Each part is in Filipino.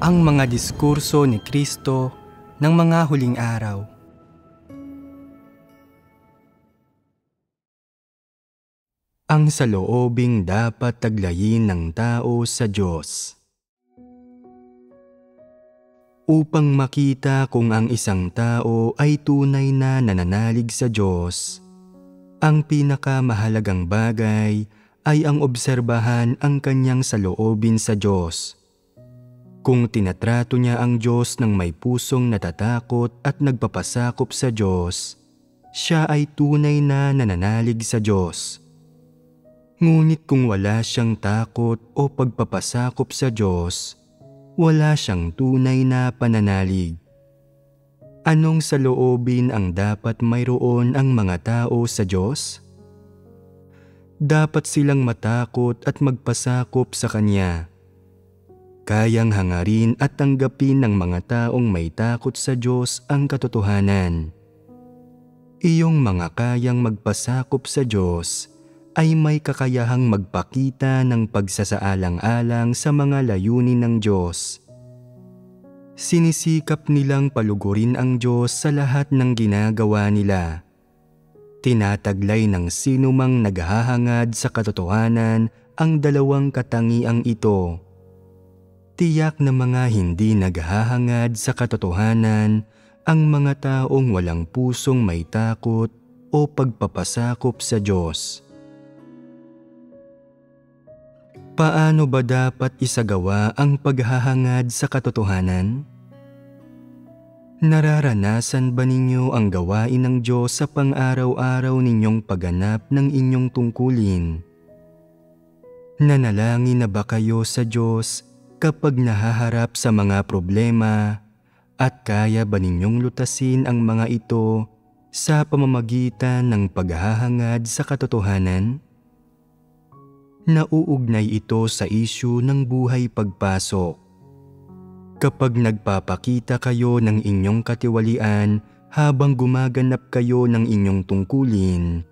Ang mga diskurso ni Kristo ng mga huling araw. Ang saloobing dapat taglayin ng tao sa Diyos. Upang makita kung ang isang tao ay tunay na nananalig sa Diyos, ang pinakamahalagang bagay ay ang obserbahan ang kanyang saloobin sa Diyos. Kung tinatrato niya ang Diyos ng may pusong natatakot at nagpapasakop sa Diyos, siya ay tunay na nananalig sa Diyos. Ngunit kung wala siyang takot o pagpapasakop sa Diyos, wala siyang tunay na pananalig. Anong saloobin ang dapat mayroon ang mga tao sa Diyos? Dapat silang matakot at magpasakop sa Kanya. Kayang hangarin at tanggapin ng mga taong may takot sa Diyos ang katotohanan. Iyong mga kayang magpasakop sa Diyos ay may kakayahang magpakita ng pagsasaalang-alang sa mga layunin ng Diyos. Sinisikap nilang palugurin ang Diyos sa lahat ng ginagawa nila. Tinataglay ng sinumang naghahangad sa katotohanan ang dalawang katangiang ito. Tiyak na mga hindi naghahangad sa katotohanan ang mga taong walang pusong may takot o pagpapasakop sa Diyos. Paano ba dapat isagawa ang paghahangad sa katotohanan? Nararanasan ba ninyo ang gawain ng Diyos sa pang-araw-araw ninyong pagganap ng inyong tungkulin? Nanalangin na ba kayo sa Diyos kapag nahaharap sa mga problema at kaya ba ninyong lutasin ang mga ito sa pamamagitan ng paghahangad sa katotohanan? Nauugnay ito sa isyu ng buhay pagpasok. Kapag nagpapakita kayo ng inyong katiwalian habang gumaganap kayo ng inyong tungkulin,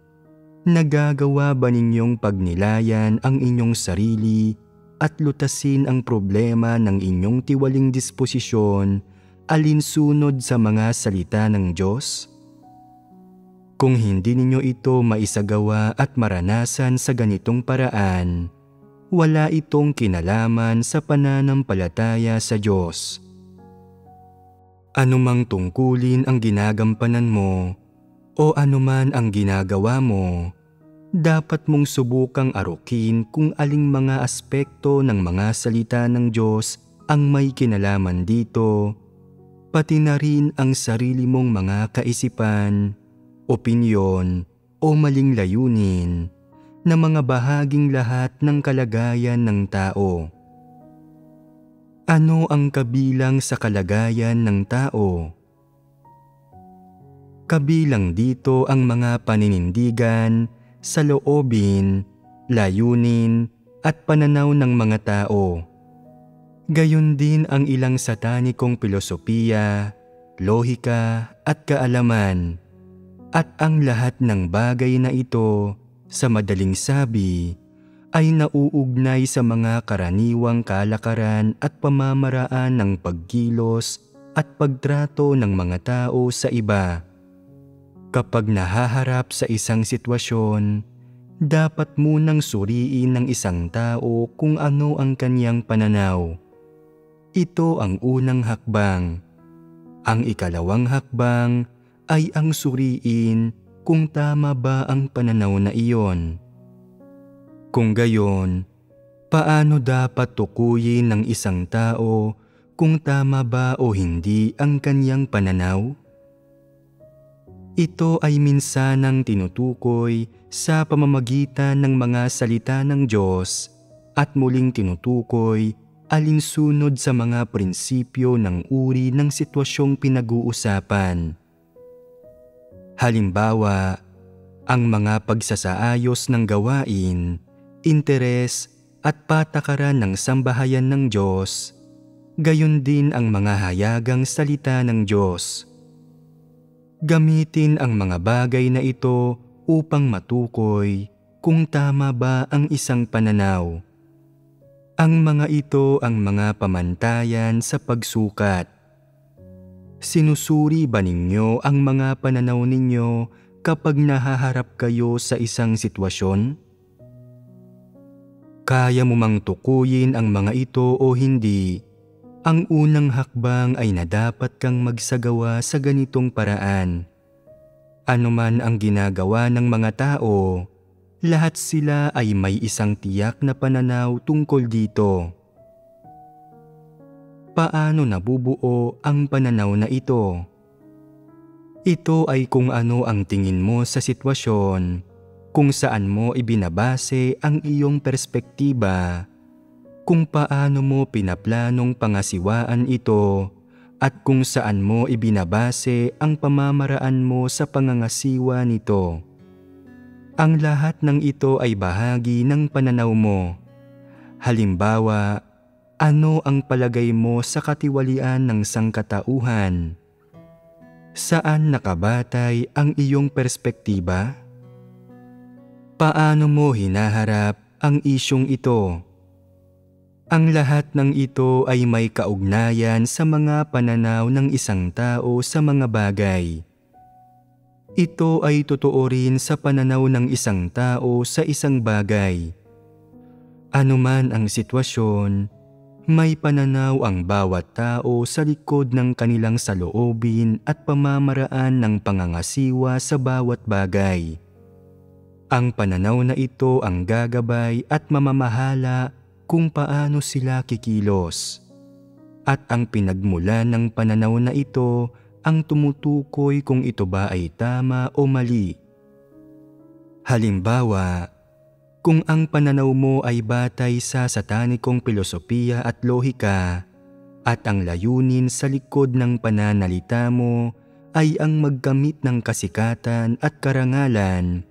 nagagawa ba ninyong pagnilayan ang inyong sarili at lutasin ang problema ng inyong tiwaling disposisyon alinsunod sa mga salita ng Diyos? Kung hindi ninyo ito maisagawa at maranasan sa ganitong paraan, wala itong kinalaman sa pananampalataya sa Diyos. Anumang tungkulin ang ginagampanan mo o anuman ang ginagawa mo, dapat mong subukang arukin kung aling mga aspekto ng mga salita ng Diyos ang may kinalaman dito, pati na rin ang sarili mong mga kaisipan, opinyon o maling layunin na mga bahaging lahat ng kalagayan ng tao. Ano ang kabilang sa kalagayan ng tao? Kabilang dito ang mga paninindigan, saloobin, layunin at pananaw ng mga tao. Gayon din ang ilang satanikong filosofiya, lohika at kaalaman. At ang lahat ng bagay na ito, sa madaling sabi, ay nauugnay sa mga karaniwang kalakaran at pamamaraan ng pagkilos at pagtrato ng mga tao sa iba. Kapag nahaharap sa isang sitwasyon, dapat munang suriin ng isang tao kung ano ang kanyang pananaw. Ito ang unang hakbang. Ang ikalawang hakbang ay ang suriin kung tama ba ang pananaw na iyon. Kung gayon, paano dapat tukuyin ng isang tao kung tama ba o hindi ang kanyang pananaw? Ito ay minsanang tinutukoy sa pamamagitan ng mga salita ng Diyos at muling tinutukoy alinsunod sa mga prinsipyo ng uri ng sitwasyong pinag-uusapan. Halimbawa, ang mga pagsasaayos ng gawain, interes at patakaran ng sambahayan ng Diyos, gayon din ang mga hayagang salita ng Diyos. Gamitin ang mga bagay na ito upang matukoy kung tama ba ang isang pananaw. Ang mga ito ang mga pamantayan sa pagsukat. Sinusuri ba ninyo ang mga pananaw ninyo kapag nahaharap kayo sa isang sitwasyon? Kaya mo mang tukuyin ang mga ito o hindi? Ang unang hakbang ay na dapat kang magsagawa sa ganitong paraan. Ano man ang ginagawa ng mga tao, lahat sila ay may isang tiyak na pananaw tungkol dito. Paano nabubuo ang pananaw na ito? Ito ay kung ano ang tingin mo sa sitwasyon, kung saan mo ibinabase ang iyong perspektiba, kung paano mo pinaplanong pangasiwaan ito, at kung saan mo ibinabase ang pamamaraan mo sa pangangasiwa nito. Ang lahat ng ito ay bahagi ng pananaw mo. Halimbawa, ano ang palagay mo sa katiwalian ng sangkatauhan? Saan nakabatay ang iyong perspektiba? Paano mo hinaharap ang isyung ito? Ang lahat ng ito ay may kaugnayan sa mga pananaw ng isang tao sa mga bagay. Ito ay totoo rin sa pananaw ng isang tao sa isang bagay. Ano man ang sitwasyon, may pananaw ang bawat tao sa likod ng kanilang saloobin at pamamaraan ng pangangasiwa sa bawat bagay. Ang pananaw na ito ang gagabay at mamamahala kung paano sila kikilos. At ang pinagmulan ng pananaw na ito ang tumutukoy kung ito ba ay tama o mali. Halimbawa, kung ang pananaw mo ay batay sa satanikong pilosopiya at lohika, at ang layunin sa likod ng pananalita mo ay ang magkamit ng kasikatan at karangalan,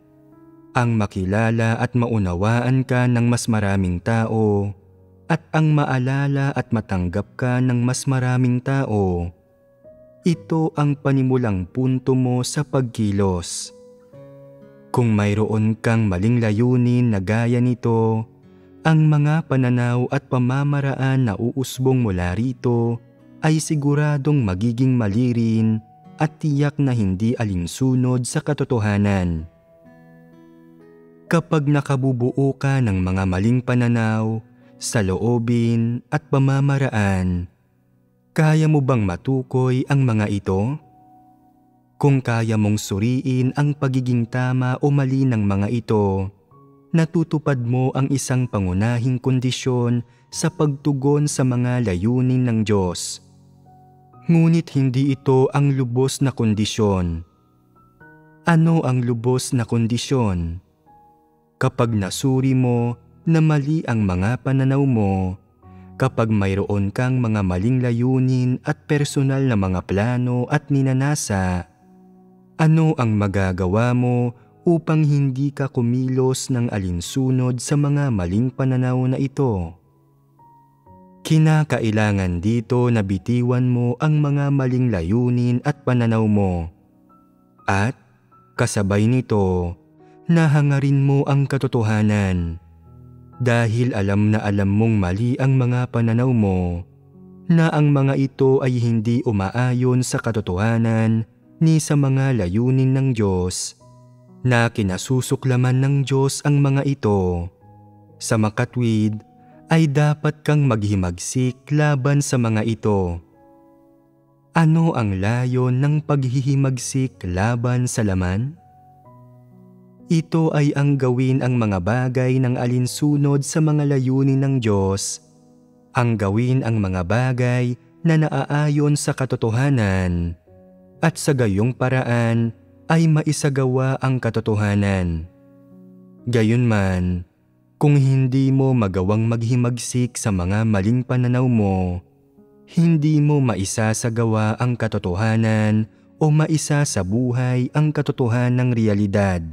ang makilala at maunawaan ka ng mas maraming tao, at ang maalala at matanggap ka ng mas maraming tao, ito ang panimulang punto mo sa pagkilos. Kung mayroon kang maling layunin na gaya nito, ang mga pananaw at pamamaraan na uusbong mula rito ay siguradong magiging mali rin at tiyak na hindi alinsunod sa katotohanan. Kapag nakabubuo ka ng mga maling pananaw, saloobin at pamamaraan, kaya mo bang matukoy ang mga ito? Kung kaya mong suriin ang pagiging tama o mali ng mga ito, natutupad mo ang isang pangunahing kondisyon sa pagtugon sa mga layunin ng Diyos. Ngunit hindi ito ang lubos na kondisyon. Ano ang lubos na kondisyon? Kapag nasuri mo na mali ang mga pananaw mo, kapag mayroon kang mga maling layunin at personal na mga plano at ninanasa, ano ang magagawa mo upang hindi ka kumilos ng alinsunod sa mga maling pananaw na ito? Kinakailangan dito na bitiwan mo ang mga maling layunin at pananaw mo. At kasabay nito, nahangarin mo ang katotohanan. Dahil alam na alam mong mali ang mga pananaw mo, na ang mga ito ay hindi umaayon sa katotohanan ni sa mga layunin ng Diyos, na kinasusuklaman ng Diyos ang mga ito. Sa makatwid, ay dapat kang maghimagsik laban sa mga ito. Ano ang layon ng paghihimagsik laban sa laman? Ito ay ang gawin ang mga bagay ng alinsunod sa mga layunin ng Diyos, ang gawin ang mga bagay na naaayon sa katotohanan, at sa gayong paraan ay maisagawa ang katotohanan. Gayunman, kung hindi mo magawang maghimagsik sa mga maling pananaw mo, hindi mo maisasagawa ang katotohanan o maisa sa buhay ang katotohanang realidad.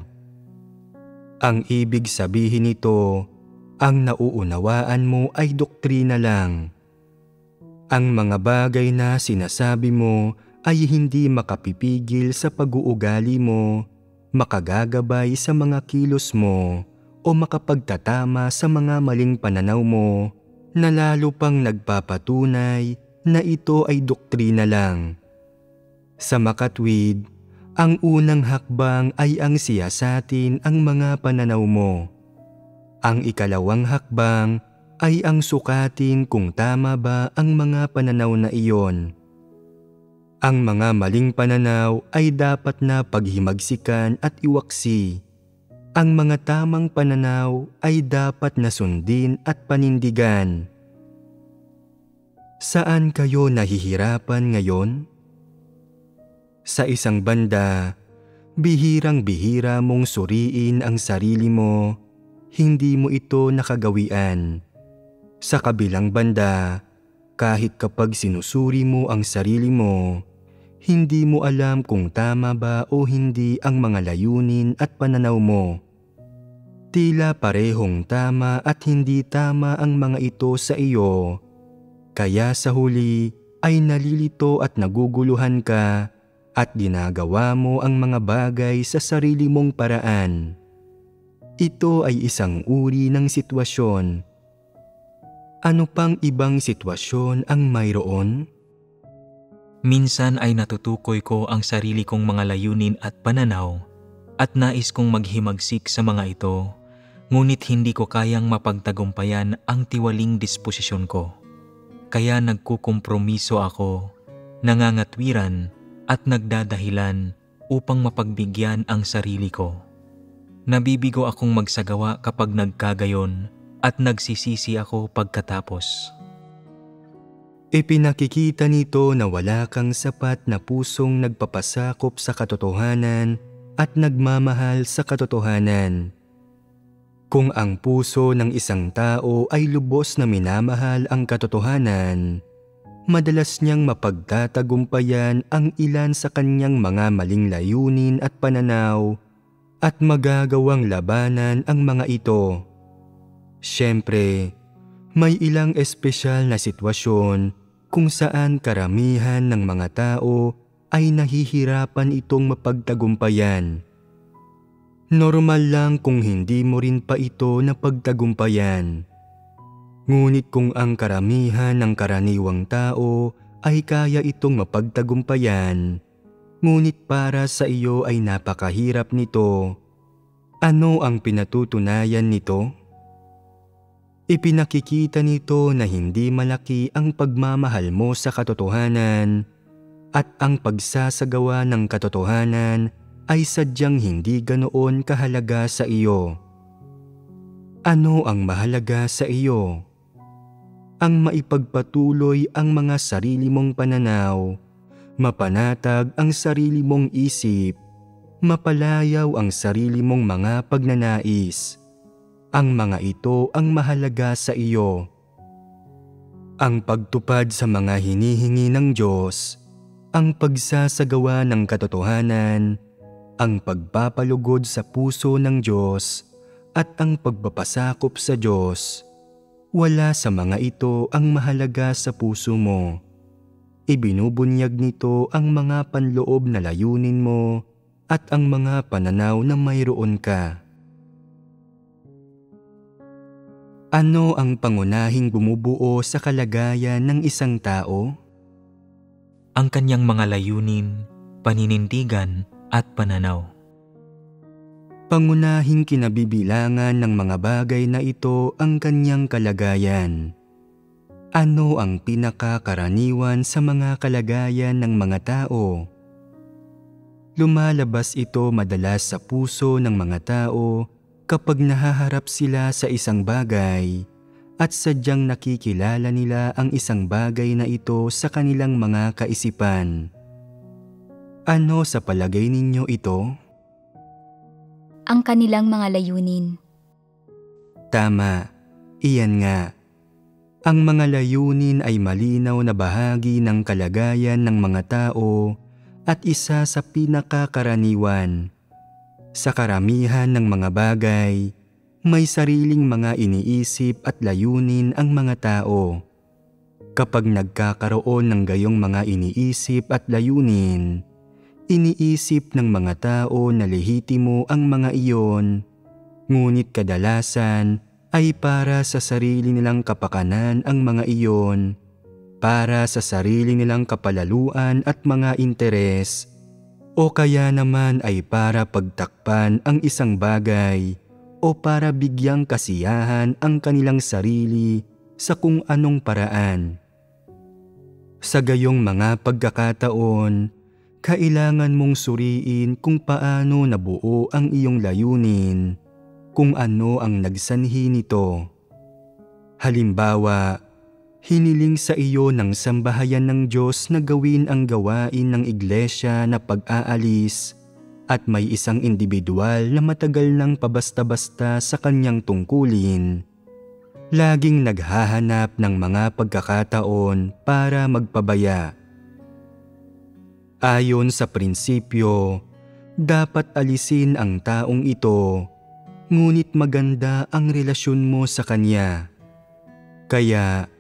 Ang ibig sabihin nito, ang nauunawaan mo ay doktrina lang. Ang mga bagay na sinasabi mo ay hindi makapipigil sa pag-uugali mo, makagagabay sa mga kilos mo, o makapagtatama sa mga maling pananaw mo na lalo pang nagpapatunay na ito ay doktrina lang. Sa makatwid, ang unang hakbang ay ang siyasatin ang mga pananaw mo. Ang ikalawang hakbang ay ang sukatin kung tama ba ang mga pananaw na iyon. Ang mga maling pananaw ay dapat na paghimagsikan at iwaksi. Ang mga tamang pananaw ay dapat na sundin at panindigan. Saan kayo nahihirapan ngayon? Sa isang banda, bihirang-bihira mong suriin ang sarili mo, hindi mo ito nakagawian. Sa kabilang banda, kahit kapag sinusuri mo ang sarili mo, hindi mo alam kung tama ba o hindi ang mga layunin at pananaw mo. Tila parehong tama at hindi tama ang mga ito sa iyo, kaya sa huli ay nalilito at naguguluhan ka at ginagawa mo ang mga bagay sa sarili mong paraan. Ito ay isang uri ng sitwasyon. Ano pang ibang sitwasyon ang mayroon? Minsan ay natutukoy ko ang sarili kong mga layunin at pananaw at nais kong maghimagsik sa mga ito, ngunit hindi ko kayang mapagtagumpayan ang tiwaling disposisyon ko. Kaya nagkukompromiso ako, nangangatwiran at nagdadahilan upang mapagbigyan ang sarili ko. Nabibigo akong magsagawa kapag nagkagayon at nagsisisi ako pagkatapos. Ipinakikita nito na wala kang sapat na pusong nagpapasakop sa katotohanan at nagmamahal sa katotohanan. Kung ang puso ng isang tao ay lubos na minamahal ang katotohanan, madalas niyang mapagtatagumpayan ang ilan sa kanyang mga maling layunin at pananaw at magagawang labanan ang mga ito. Siyempre, may ilang espesyal na sitwasyon kung saan karamihan ng mga tao ay nahihirapan itong mapagtagumpayan. Normal lang kung hindi mo rin pa ito napagtagumpayan. Ngunit kung ang karamihan ng karaniwang tao ay kaya itong mapagtagumpayan, ngunit para sa iyo ay napakahirap nito, ano ang pinatutunayan nito? Ipinakikita nito na hindi malaki ang pagmamahal mo sa katotohanan at ang pagsasagawa ng katotohanan ay sadyang hindi ganoon kahalaga sa iyo. Ano ang mahalaga sa iyo? Ang maipagpatuloy ang mga sarili mong pananaw, mapanatag ang sarili mong isip, mapalayaw ang sarili mong mga pagnanais. Ang mga ito ang mahalaga sa iyo. Ang pagtupad sa mga hinihingi ng Diyos, ang pagsasagawa ng katotohanan, ang pagpapalugod sa puso ng Diyos, at ang pagpapasakop sa Diyos. Wala sa mga ito ang mahalaga sa puso mo. Ibinubunyag nito ang mga panloob na layunin mo at ang mga pananaw na mayroon ka. Ano ang pangunahing bumubuo sa kalagayan ng isang tao? Ang kanyang mga layunin, paninindigan at pananaw. Pangunahing kinabibilangan ng mga bagay na ito ang kanyang kalagayan. Ano ang pinakakaraniwan sa mga kalagayan ng mga tao? Lumalabas ito madalas sa puso ng mga tao kapag nahaharap sila sa isang bagay at sadyang nakikilala nila ang isang bagay na ito sa kanilang mga kaisipan. Ano sa palagay ninyo ito? Ang kanilang mga layunin. Tama, iyan nga. Ang mga layunin ay malinaw na bahagi ng kalagayan ng mga tao at isa sa pinakakaraniwan. Sa karamihan ng mga bagay, may sariling mga iniisip at layunin ang mga tao. Kapag nagkakaroon ng gayong mga iniisip at layunin, iniisip ng mga tao na lehitimo ang mga iyon, ngunit kadalasan ay para sa sarili nilang kapakanan ang mga iyon, para sa sarili nilang kapalaluan at mga interes, o kaya naman ay para pagtakpan ang isang bagay o para bigyang kasiyahan ang kanilang sarili sa kung anong paraan. Sa gayong mga pagkakataon, kailangan mong suriin kung paano nabuo ang iyong layunin, kung ano ang nagsanhi nito. Halimbawa, hiniling sa iyo ng sambahayan ng Diyos na gawin ang gawain ng iglesia na pag-aalis at may isang individual na matagal nang pabasta-basta sa kanyang tungkulin. Laging naghahanap ng mga pagkakataon para magpabaya. Ayon sa prinsipyo, dapat alisin ang taong ito, ngunit maganda ang relasyon mo sa kanya. Kaya,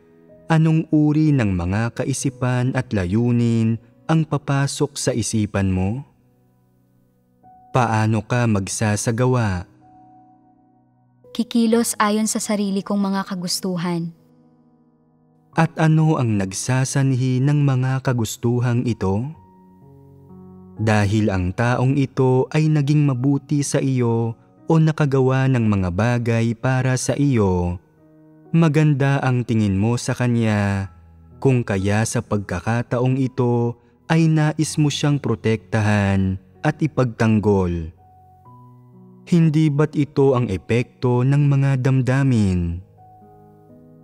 anong uri ng mga kaisipan at layunin ang papasok sa isipan mo? Paano ka magsasagawa? Kikilos ayon sa sarili kong mga kagustuhan. At ano ang nagsasanhi ng mga kagustuhang ito? Dahil ang taong ito ay naging mabuti sa iyo o nakagawa ng mga bagay para sa iyo, maganda ang tingin mo sa kanya, kung kaya sa pagkakataong ito ay nais mo siyang protektahan at ipagtanggol. Hindi ba't ito ang epekto ng mga damdamin?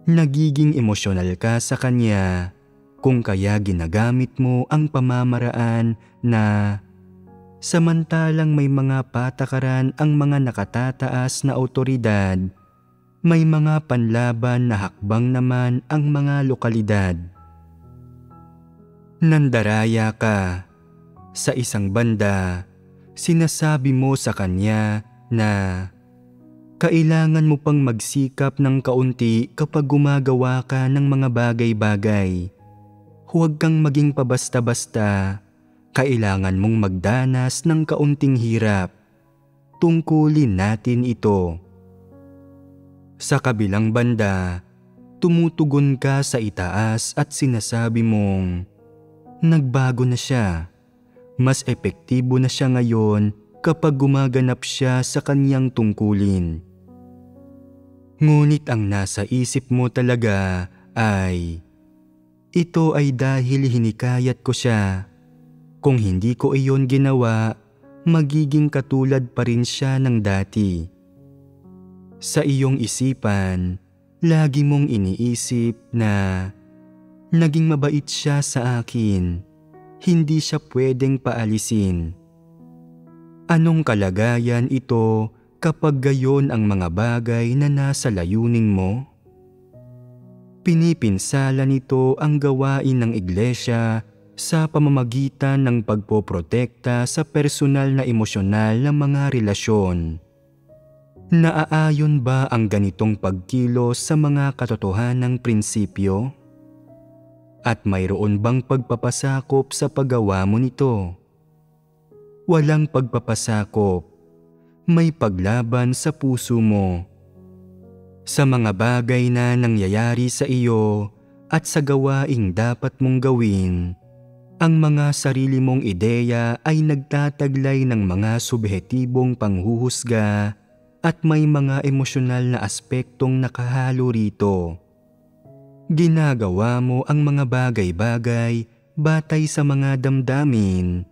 Nagiging emosyonal ka sa kanya, kung kaya ginagamit mo ang pamamaraan na samantalang may mga patakaran ang mga nakatataas na awtoridad, may mga panlaban na hakbang naman ang mga lokalidad. Nandaraya ka. Sa isang banda, sinasabi mo sa kanya na kailangan mo pang magsikap ng kaunti kapag gumagawa ka ng mga bagay-bagay. Huwag kang maging pabasta-basta. Kailangan mong magdanas ng kaunting hirap. Tungkulin natin ito. Sa kabilang banda, tumutugon ka sa itaas at sinasabi mong, nagbago na siya. Mas epektibo na siya ngayon kapag gumaganap siya sa kanyang tungkulin. Ngunit ang nasa isip mo talaga ay, ito ay dahil hinikayat ko siya. Kung hindi ko iyon ginawa, magiging katulad pa rin siya ng dati. Sa iyong isipan, lagi mong iniisip na naging mabait siya sa akin. Hindi siya pwedeng paalisin. Anong kalagayan ito kapag gayon ang mga bagay na nasa layunin mo? Pinipinsala nito ang gawain ng iglesia sa pamamagitan ng pagpoprotekta sa personal na emosyonal na mga relasyon. Naaayon ba ang ganitong pagkilos sa mga katotohanang prinsipyo? At mayroon bang pagpapasakop sa paggawa mo nito? Walang pagpapasakop. May paglaban sa puso mo. Sa mga bagay na nangyayari sa iyo at sa gawaing dapat mong gawin, ang mga sarili mong ideya ay nagtataglay ng mga subhetibong panghuhusga at may mga emosyonal na aspektong nakahalo rito. Ginagawa mo ang mga bagay-bagay batay sa mga damdamin,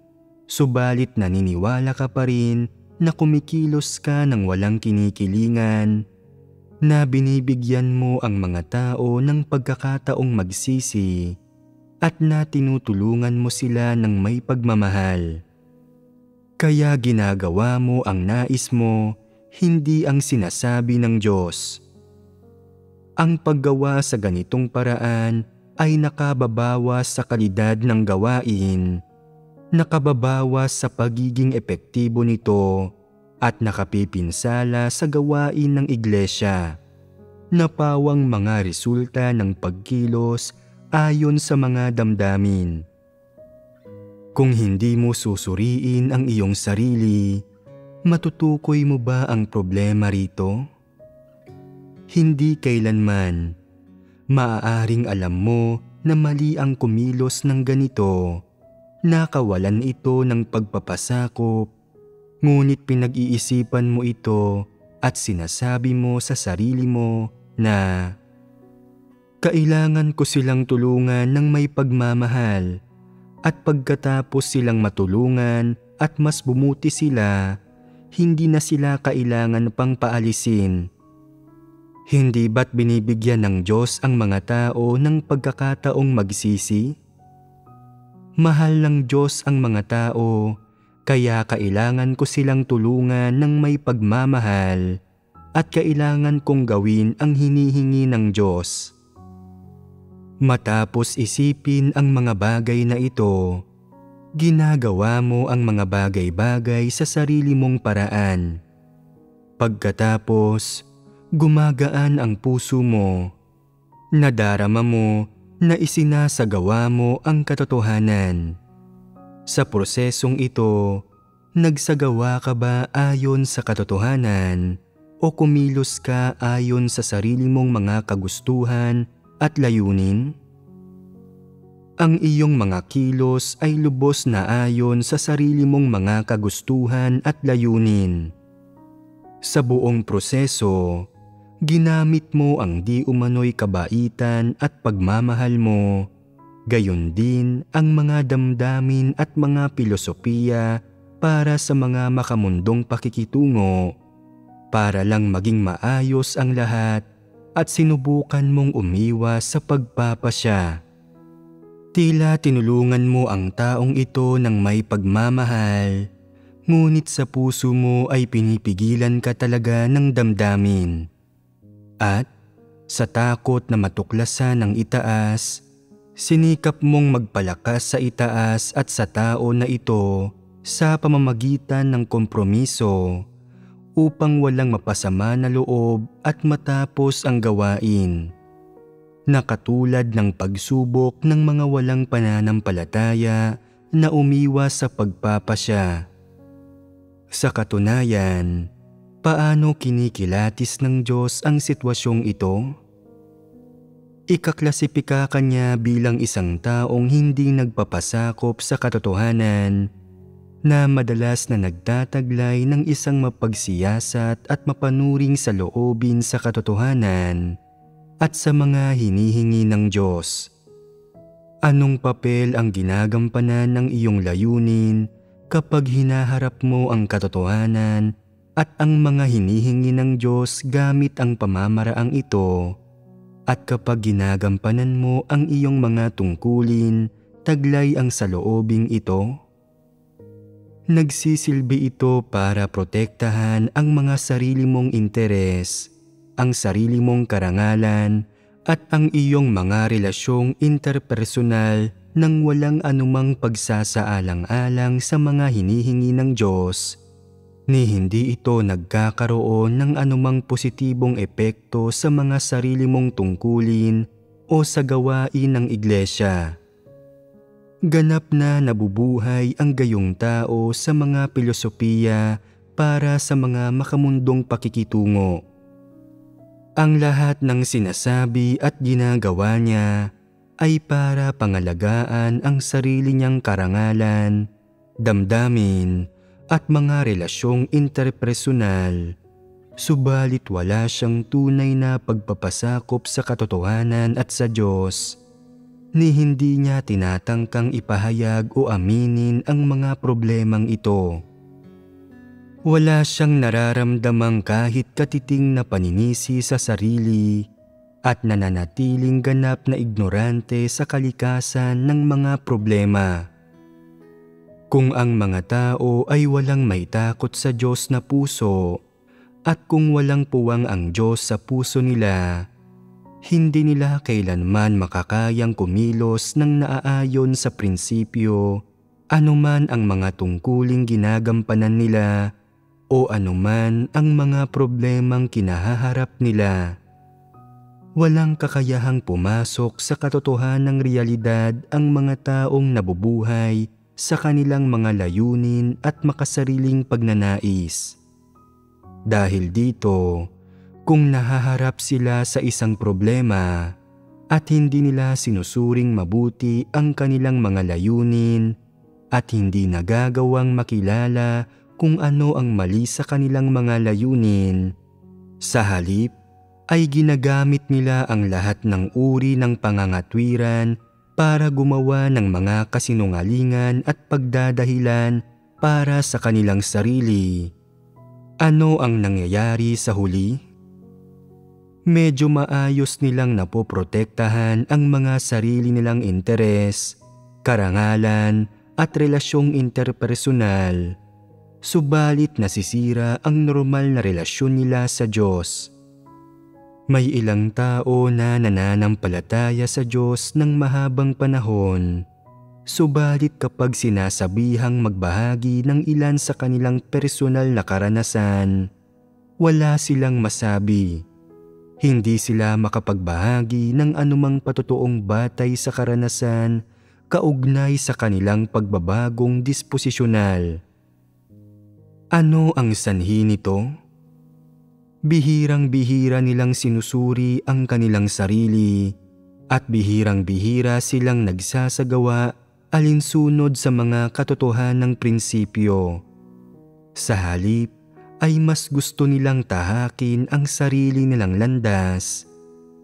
subalit naniniwala ka pa rin na kumikilos ka ng walang kinikilingan, na binibigyan mo ang mga tao ng pagkakataong magsisi at na tinutulungan mo sila ng may pagmamahal. Kaya ginagawa mo ang nais mo, hindi ang sinasabi ng Diyos. Ang paggawa sa ganitong paraan ay nakababawas sa kalidad ng gawain, nakababawas sa pagiging epektibo nito at nakapipinsala sa gawain ng iglesia, napawang mga resulta ng pagkilos ayon sa mga damdamin. Kung hindi mo susuriin ang iyong sarili, matutukoy mo ba ang problema rito? hindi kailanman. Maaaring alam mo na mali ang kumilos ng ganito, nakawalan ito ng pagpapasakop, ngunit pinag-iisipan mo ito at sinasabi mo sa sarili mo na kailangan ko silang tulungan ng may pagmamahal, at pagkatapos silang matulungan at mas bumuti sila, hindi na sila kailangan pang paalisin. Hindi ba't binibigyan ng Diyos ang mga tao ng pagkakataong magsisi? Mahal ng Diyos ang mga tao, kaya kailangan ko silang tulungan ng may pagmamahal at kailangan kong gawin ang hinihingi ng Diyos. Matapos isipin ang mga bagay na ito, ginagawa mo ang mga bagay-bagay sa sarili mong paraan. Pagkatapos, gumagaan ang puso mo. Nadarama mo na isinasagawa mo ang katotohanan. Sa prosesong ito, nagsagawa ka ba ayon sa katotohanan o kumilos ka ayon sa sarili mong mga kagustuhan at layunin? Ang iyong mga kilos ay lubos na ayon sa sarili mong mga kagustuhan at layunin. Sa buong proseso, ginamit mo ang di umano'y kabaitan at pagmamahal mo, gayon din ang mga damdamin at mga filosofiya para sa mga makamundong pakikitungo, para lang maging maayos ang lahat at sinubukan mong umiwas sa pagpapasya. Tila tinulungan mo ang taong ito ng may pagmamahal, ngunit sa puso mo ay pinipigilan ka talaga ng damdamin. At sa takot na matuklasan ng itaas, sinikap mong magpalakas sa itaas at sa tao na ito sa pamamagitan ng kompromiso upang walang mapasama na loob at matapos ang gawain. Nakatulad ng pagsubok ng mga walang pananampalataya na umiwas sa pagpapasya. Sa katunayan, paano kinikilatis ng Diyos ang sitwasyong ito? Ikaklasipika ka niya bilang isang taong hindi nagpapasakop sa katotohanan, na madalas na nagtataglay ng isang mapagsiyasat at mapanuring sa loobin sa katotohanan at sa mga hinihingi ng Diyos. Anong papel ang ginagampanan ng iyong layunin kapag hinaharap mo ang katotohanan at ang mga hinihingi ng Diyos gamit ang pamamaraang ito, at kapag ginagampanan mo ang iyong mga tungkulin, taglay ang saloobing ito? Nagsisilbi ito para protektahan ang mga sarili mong interes, ang sarili mong karangalan, at ang iyong mga relasyong interpersonal nang walang anumang pagsasaalang-alang sa mga hinihingi ng Diyos, ni hindi ito nagkakaroon ng anumang positibong epekto sa mga sarili mong tungkulin o sa gawain ng iglesia. Ganap na nabubuhay ang gayong tao sa mga filosofiya para sa mga makamundong pakikitungo. Ang lahat ng sinasabi at ginagawa niya ay para pangalagaan ang sarili niyang karangalan, damdamin, at mga relasyong interpersonal, subalit wala siyang tunay na pagpapasakop sa katotohanan at sa Diyos, ni hindi niya tinatangkang ipahayag o aminin ang mga problemang ito. Wala siyang nararamdamang kahit katiting na paninisi sa sarili at nananatiling ganap na ignorante sa kalikasan ng mga problema. Kung ang mga tao ay walang may takot sa Diyos na puso at kung walang puwang ang Diyos sa puso nila, hindi nila kailanman makakayang kumilos ng naaayon sa prinsipyo, anuman ang mga tungkuling ginagampanan nila o anuman ang mga problemang kinahaharap nila. Walang kakayahang pumasok sa katotohanang realidad ang mga taong nabubuhay sa kanilang mga layunin at makasariling pagnanais. Dahil dito, Kung nahaharap sila sa isang problema at hindi nila sinusuring mabuti ang kanilang mga layunin at hindi nagagawang makilala kung ano ang mali sa kanilang mga layunin, sa halip ay ginagamit nila ang lahat ng uri ng pangangatwiran para gumawa ng mga kasinungalingan at pagdadahilan para sa kanilang sarili. Ano ang nangyayari sa huli? Medyo maayos nilang napoprotektahan ang mga sarili nilang interes, karangalan at relasyong interpersonal. Subalit nasisira ang normal na relasyon nila sa Diyos. May ilang tao na nananampalataya sa Diyos ng mahabang panahon. Subalit kapag sinasabihang magbahagi ng ilan sa kanilang personal na karanasan, wala silang masabi. Hindi sila makapagbahagi ng anumang patotoong batay sa karanasan kaugnay sa kanilang pagbabagong disposisyonal. Ano ang sanhi nito? Bihirang-bihira nilang sinusuri ang kanilang sarili at bihirang-bihira silang nagsasagawa alinsunod sa mga katotohanang prinsipyo. Sa halip ay mas gusto nilang tahakin ang sarili nilang landas,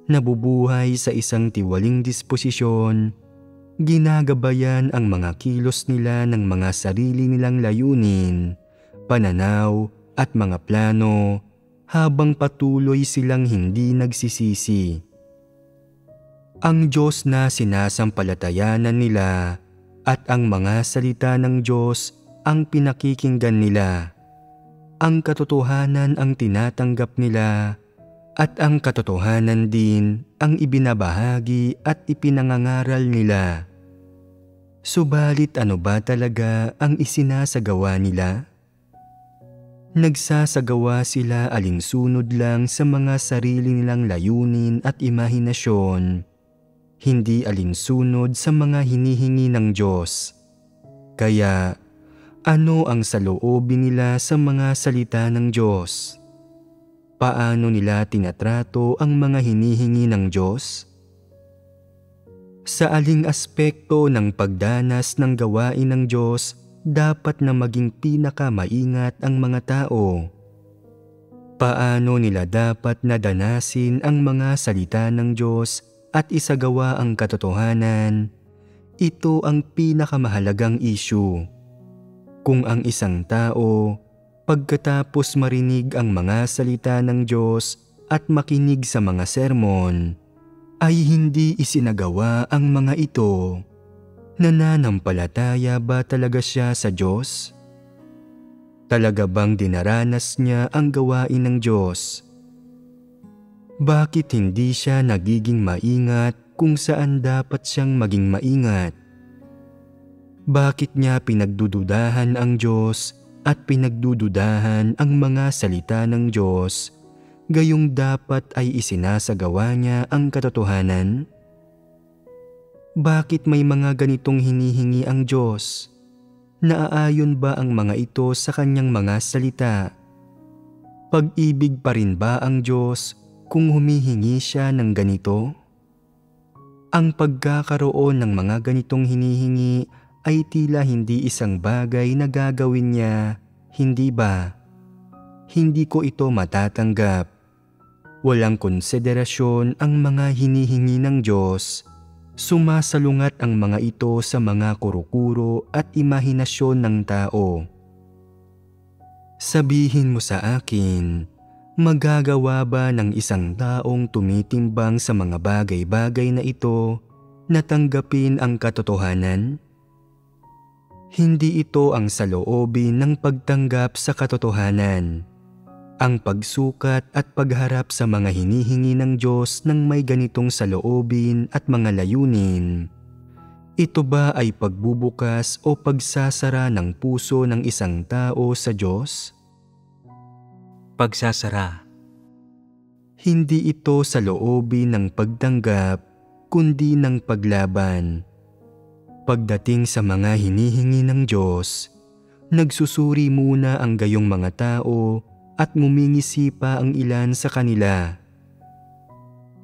nabubuhay sa isang tiwaling disposisyon, ginagabayan ang mga kilos nila ng mga sarili nilang layunin, pananaw at mga plano habang patuloy silang hindi nagsisisi. Ang Diyos na sinasampalatayanan nila at ang mga salita ng Diyos ang pinakikinggan nila. Ang katotohanan ang tinatanggap nila at ang katotohanan din ang ibinabahagi at ipinangangaral nila. Subalit ano ba talaga ang isinasagawa nila? Nagsasagawa sila alinsunod lang sa mga sarili nilang layunin at imahinasyon, hindi alinsunod sa mga hinihingi ng Diyos. Kaya, ano ang saloobin nila sa mga salita ng Diyos? Paano nila tinatrato ang mga hinihingi ng Diyos? Sa aling aspekto ng pagdanas ng gawain ng Diyos dapat na maging pinakamaingat ang mga tao? Paano nila dapat nadanasin ang mga salita ng Diyos at isagawa ang katotohanan? Ito ang pinakamahalagang issue. Kung ang isang tao, pagkatapos marinig ang mga salita ng Diyos at makinig sa mga sermon, ay hindi isinagawa ang mga ito, nananampalataya ba talaga siya sa Diyos? Talaga bang dinaranas niya ang gawain ng Diyos? Bakit hindi siya nagiging maingat kung saan dapat siyang maging maingat? Bakit niya pinagdududahan ang Diyos at pinagdududahan ang mga salita ng Diyos, gayong dapat ay isinasagawa niya ang katotohanan? Bakit may mga ganitong hinihingi ang Diyos? Naaayon ba ang mga ito sa kanyang mga salita? Pag-ibig pa rin ba ang Diyos kung humihingi siya ng ganito? Ang pagkakaroon ng mga ganitong hinihingi ay tila hindi isang bagay na gagawin niya, hindi ba? Hindi ko ito matatanggap. Walang konsiderasyon ang mga hinihingi ng Diyos. Sumasalungat ang mga ito sa mga kurukuro at imahinasyon ng tao. Sabihin mo sa akin, magagawa ba ng isang taong tumitimbang sa mga bagay-bagay na ito na tanggapin ang katotohanan? Hindi ito ang saloobin ng pagtanggap sa katotohanan. Ang pagsukat at pagharap sa mga hinihingi ng Diyos ng may ganitong saloobin at mga layunin. Ito ba ay pagbubukas o pagsasara ng puso ng isang tao sa Diyos? Pagsasara. Hindi ito saloobin ng pagtanggap, kundi ng paglaban. Pagdating sa mga hinihingi ng Diyos, nagsusuri muna ang gayong mga tao at ngumingisi pa ang ilan sa kanila.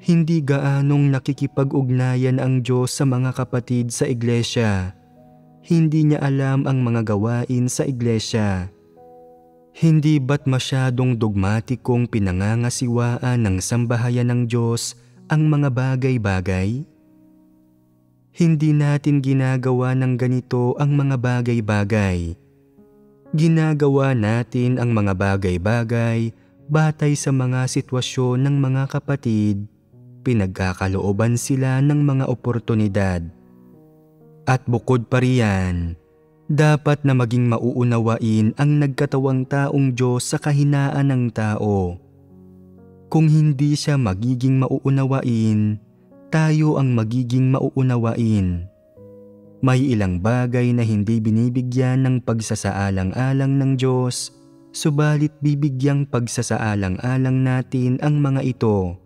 Hindi gaanong nakikipag-ugnayan ang Diyos sa mga kapatid sa iglesia. Hindi niya alam ang mga gawain sa iglesia. Hindi ba't masyadong dogmatikong pinangangasiwaan ng sambahayan ng Diyos ang mga bagay-bagay? Hindi natin ginagawa ng ganito ang mga bagay-bagay. Ginagawa natin ang mga bagay-bagay batay sa mga sitwasyon ng mga kapatid. Pinagkakalooban sila ng mga oportunidad. At bukod pa riyan, dapat na maging mauunawain ang nagkatawang taong Diyos sa kahinaan ng tao. Kung hindi siya magiging mauunawain, tayo ang magiging mauunawain. May ilang bagay na hindi binibigyan ng pagsasaalang-alang ng Diyos, subalit bibigyang pagsasaalang-alang natin ang mga ito.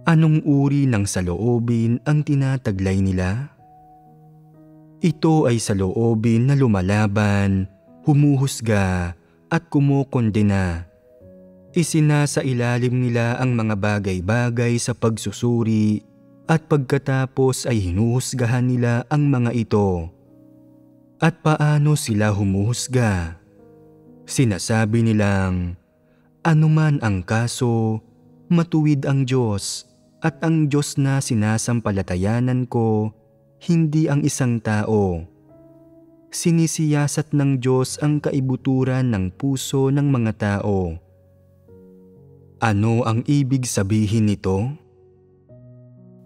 Anong uri ng saloobin ang tinataglay nila? Ito ay saloobin na lumalaban, humuhusga at kumokondena. Isinasailalim nila ang mga bagay-bagay sa pagsusuri at pagkatapos ay hinuhusgahan nila ang mga ito. At paano sila humuhusga? Sinasabi nilang, anuman ang kaso, matuwid ang Diyos at ang Diyos na sinasampalatayanan ko, hindi ang isang tao. Sinisiyasat ng Diyos ang kaibuturan ng puso ng mga tao. Ano ang ibig sabihin nito?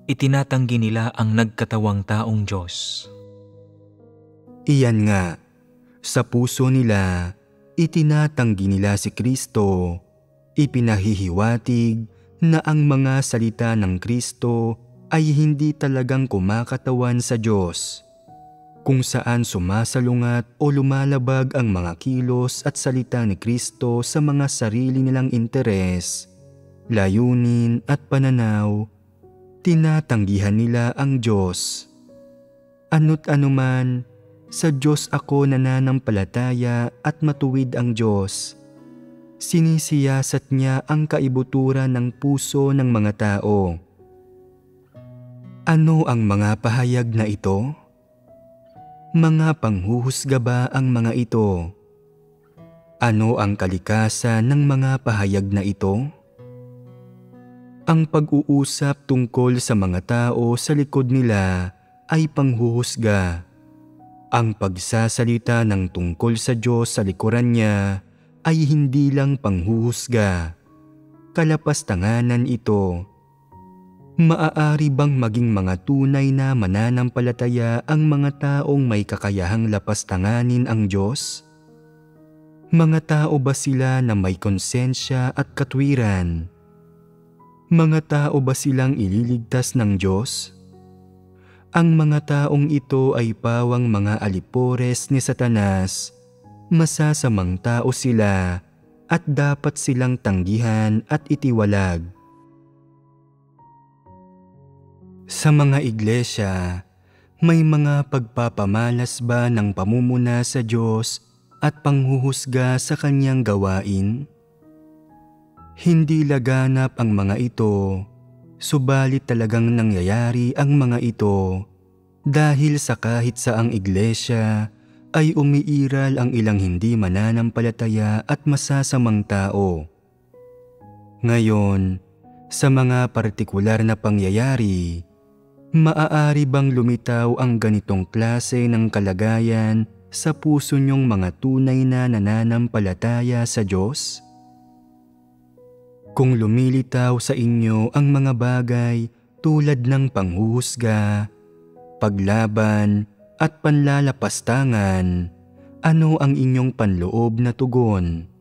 Itinatanggi nila ang nagkatawang taong Diyos. Iyan nga, sa puso nila, itinatanggi nila si Kristo, ipinahihiwatig na ang mga salita ng Kristo ay hindi talagang kumakatawan sa Diyos, kung saan sumasalungat o lumalabag ang mga kilos at salita ni Kristo sa mga sarili nilang interes, layunin at pananaw, tinatanggihan nila ang Diyos. Ano't anuman, sa Diyos ako nananampalataya at matuwid ang Diyos. Sinisiyasat niya ang kaibuturan ng puso ng mga tao. Ano ang mga pahayag na ito? Mga panghuhusga ba ang mga ito? Ano ang kalikasan ng mga pahayag na ito? Ang pag-uusap tungkol sa mga tao sa likod nila ay panghuhusga. Ang pagsasalita ng tungkol sa Diyos sa likuran niya ay hindi lang panghuhusga. Kalapastanganan ito. Maaari bang maging mga tunay na mananampalataya ang mga taong may kakayahang lapastanganin ang Diyos? Mga tao ba sila na may konsensya at katwiran? Mga tao ba silang ililigtas ng Diyos? Ang mga taong ito ay pawang mga alipores ni Satanas. Masasamang tao sila at dapat silang tanggihan at itiwalag. Sa mga iglesia, may mga pagpapamalas ba ng pamumuna sa Diyos at panghuhusga sa kanyang gawain? Hindi laganap ang mga ito, subalit talagang nangyayari ang mga ito dahil sa kahit saang iglesia ay umiiral ang ilang hindi mananampalataya at masasamang tao. Ngayon, sa mga partikular na pangyayari, maaari bang lumitaw ang ganitong klase ng kalagayan sa puso niyong mga tunay na nananampalataya sa Diyos? Kung lumilitaw sa inyo ang mga bagay tulad ng panghuhusga, paglaban, at panlalapastangan, ano ang inyong panloob na tugon?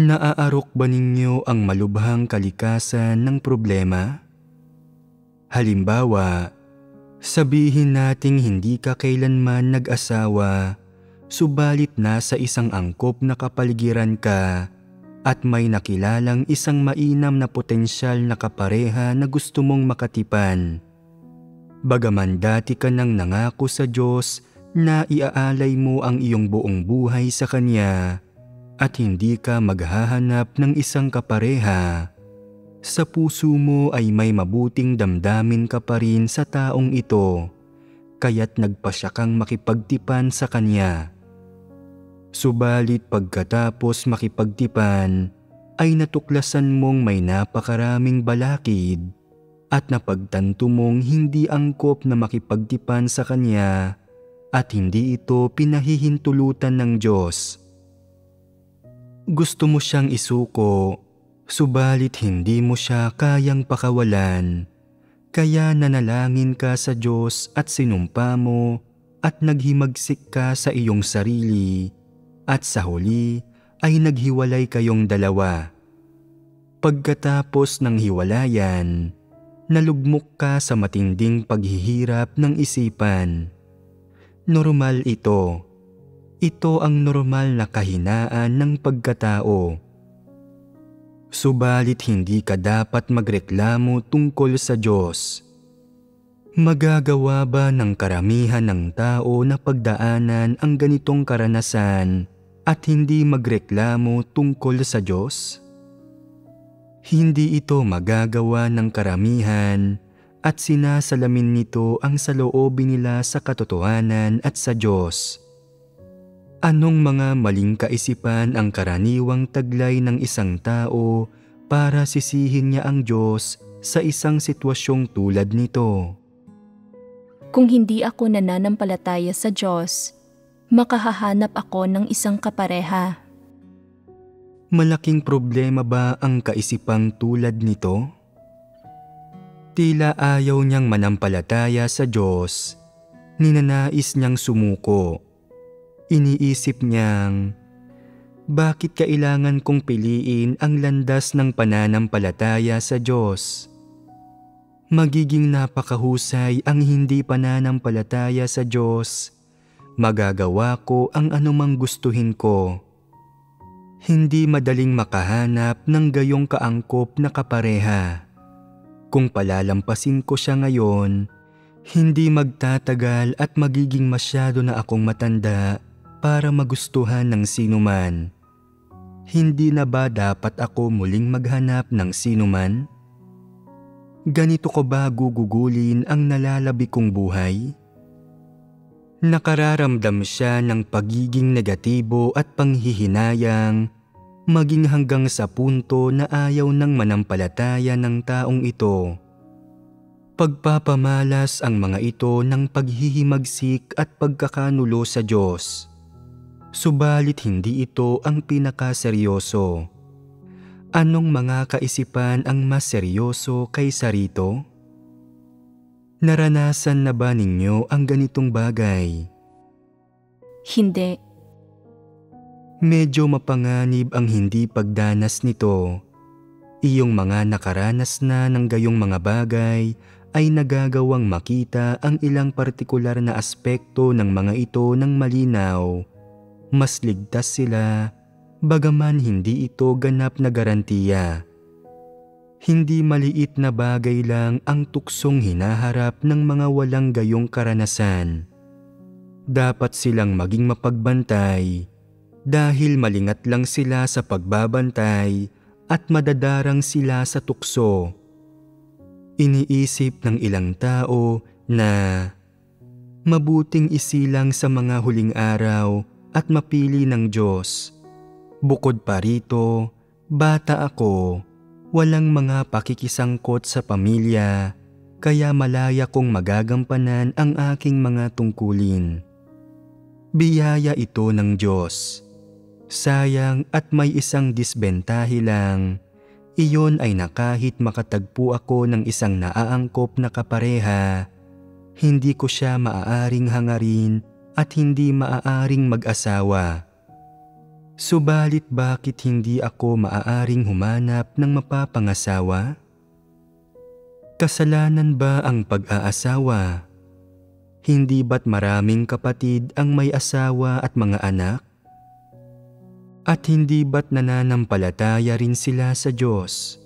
Naaarok ba ninyo ang malubhang kalikasan ng problema? Halimbawa, sabihin nating hindi ka kailanman nag-asawa, subalit nasa isang angkop na kapaligiran ka at may nakilalang isang mainam na potensyal na kapareha na gusto mong makatipan. Bagaman dati ka nang nangako sa Diyos na iaalay mo ang iyong buong buhay sa Kanya, at hindi ka maghahanap ng isang kapareha, sa puso mo ay may mabuting damdamin ka pa rin sa taong ito, kaya't nagpasya kang makipagtipan sa kanya. Subalit pagkatapos makipagtipan, ay natuklasan mong may napakaraming balakid at napagtanto mong hindi angkop na makipagtipan sa kanya at hindi ito pinahihintulutan ng Diyos. Gusto mo siyang isuko, subalit hindi mo siya kayang pakawalan, kaya nanalangin ka sa Diyos at sinumpa mo at naghimagsik ka sa iyong sarili at sa huli ay naghiwalay kayong dalawa. Pagkatapos ng hiwalayan, nalugmok ka sa matinding paghihirap ng isipan. Normal ito. Ito ang normal na kahinaan ng pagkatao. Subalit hindi ka dapat magreklamo tungkol sa Diyos. Magagawa ba ng karamihan ng tao na pagdaanan ang ganitong karanasan at hindi magreklamo tungkol sa Diyos? Hindi ito magagawa ng karamihan at sinasalamin nito ang saloobin nila sa katotohanan at sa Diyos. Anong mga maling kaisipan ang karaniwang taglay ng isang tao para sisihin niya ang Diyos sa isang sitwasyong tulad nito? Kung hindi ako nananampalataya sa Diyos, makahahanap ako ng isang kapareha. Malaking problema ba ang kaisipang tulad nito? Tila ayaw niyang manampalataya sa Diyos, ninanais niyang sumuko. Iniisip niyang, bakit kailangan kong piliin ang landas ng pananampalataya sa Diyos? Magiging napakahusay ang hindi pananampalataya sa Diyos. Magagawa ko ang anumang gustuhin ko. Hindi madaling makahanap ng gayong kaangkop na kapareha. Kung palalampasin ko siya ngayon, hindi magtatagal at magiging masyado na akong matanda para magustuhan ng sinuman. Hindi na ba dapat ako muling maghanap ng sinuman? Ganito ko ba gugugulin ang nalalabi kong buhay? Nakararamdam siya ng pagiging negatibo at panghihinayang, maging hanggang sa punto na ayaw ng manampalataya ng taong ito. Pagpapamalas ang mga ito ng paghihimagsik at pagkakanulo sa Diyos. Subalit hindi ito ang pinakaseryoso. Anong mga kaisipan ang mas seryoso kaysa rito? Naranasan na ba ninyo ang ganitong bagay? Hindi. Medyo mapanganib ang hindi pagdanas nito. Iyong mga nakaranas na ng gayong mga bagay ay nagagawang makita ang ilang partikular na aspekto ng mga ito ng malinaw. Mas ligtas sila, bagaman hindi ito ganap na garantiya. Hindi maliit na bagay lang ang tuksong hinaharap ng mga walang gayong karanasan. Dapat silang maging mapagbantay dahil malingat lang sila sa pagbabantay at madadarang sila sa tukso. Iniisip ng ilang tao na mabuting isilang sa mga huling araw at mapili ng Diyos. Bukod pa rito, bata ako, walang mga pakikisangkot sa pamilya, kaya malaya kong magagampanan ang aking mga tungkulin. Biyaya ito ng Diyos. Sayang at may isang disbentahe lang. Iyon ay na kahit makatagpo ako ng isang naaangkop na kapareha, hindi ko siya maaaring hangarin at hindi maaaring mag-asawa. Subalit bakit hindi ako maaaring humanap ng mapapangasawa? Kasalanan ba ang pag-aasawa? Hindi ba't maraming kapatid ang may asawa at mga anak? At hindi ba't nananampalataya rin sila sa Diyos?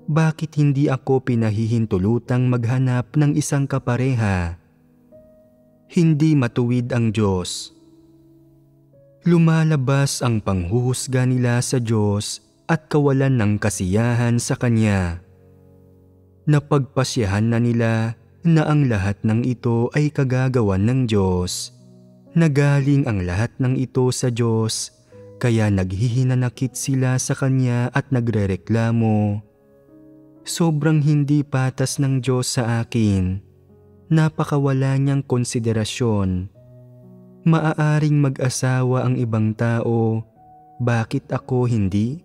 Bakit hindi ako pinahihintulutang maghanap ng isang kapareha? Hindi matuwid ang Diyos. Lumalabas ang panghuhusga nila sa Diyos at kawalan ng kasiyahan sa Kanya. Napagpasyahan na nila na ang lahat ng ito ay kagagawan ng Diyos. Nagaling ang lahat ng ito sa Diyos, kaya naghihinanakit sila sa Kanya at nagrereklamo. Sobrang hindi patas ng Diyos sa akin. Napakawala niyang konsiderasyon. Maaaring mag-asawa ang ibang tao, bakit ako hindi?